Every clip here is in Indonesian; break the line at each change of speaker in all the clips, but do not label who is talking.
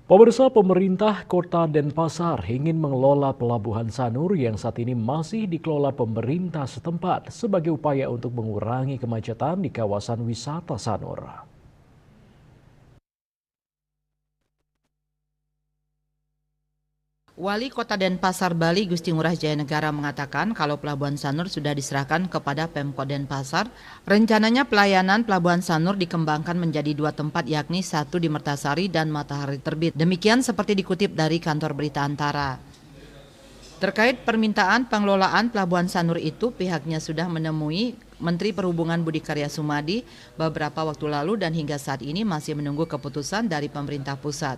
Pemirsa, pemerintah Kota Denpasar ingin mengelola Pelabuhan Sanur yang saat ini masih dikelola pemerintah setempat sebagai upaya untuk mengurangi kemacetan di kawasan wisata Sanur.
Wali Kota Denpasar, Bali, Gusti Ngurah Jayanegara mengatakan kalau Pelabuhan Sanur sudah diserahkan kepada Pemkot Denpasar, rencananya pelayanan Pelabuhan Sanur dikembangkan menjadi dua tempat, yakni satu di Mertasari dan Matahari Terbit. Demikian seperti dikutip dari kantor berita Antara. Terkait permintaan pengelolaan Pelabuhan Sanur itu, pihaknya sudah menemui Menteri Perhubungan Budi Karya Sumadi beberapa waktu lalu dan hingga saat ini masih menunggu keputusan dari pemerintah pusat.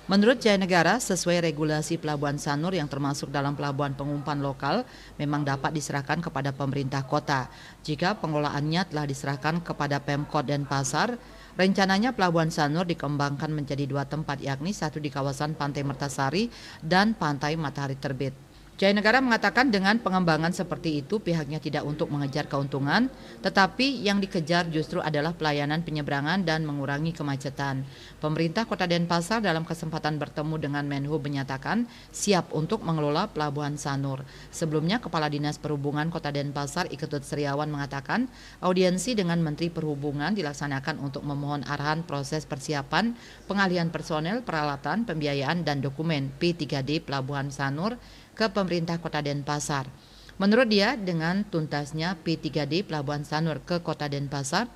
Menurut Jayanegara, sesuai regulasi Pelabuhan Sanur yang termasuk dalam pelabuhan pengumpan lokal, memang dapat diserahkan kepada pemerintah kota. Jika pengelolaannya telah diserahkan kepada Pemkot Denpasar, rencananya Pelabuhan Sanur dikembangkan menjadi dua tempat, yakni satu di kawasan Pantai Mertasari dan Pantai Matahari Terbit. Jayanegara mengatakan dengan pengembangan seperti itu pihaknya tidak untuk mengejar keuntungan, tetapi yang dikejar justru adalah pelayanan penyeberangan dan mengurangi kemacetan. Pemerintah Kota Denpasar dalam kesempatan bertemu dengan Menhub menyatakan siap untuk mengelola Pelabuhan Sanur. Sebelumnya, Kepala Dinas Perhubungan Kota Denpasar Iketut Sriawan mengatakan audiensi dengan Menteri Perhubungan dilaksanakan untuk memohon arahan proses persiapan pengalihan personel, peralatan, pembiayaan, dan dokumen P3D Pelabuhan Sanur ke pemerintah Kota Denpasar. Menurut dia, dengan tuntasnya P3D Pelabuhan Sanur ke Kota Denpasar,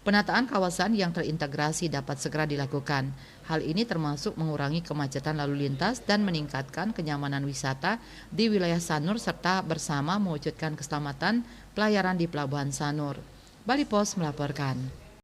penataan kawasan yang terintegrasi dapat segera dilakukan. Hal ini termasuk mengurangi kemacetan lalu lintas dan meningkatkan kenyamanan wisata di wilayah Sanur serta bersama mewujudkan keselamatan pelayaran di Pelabuhan Sanur. Bali Pos melaporkan.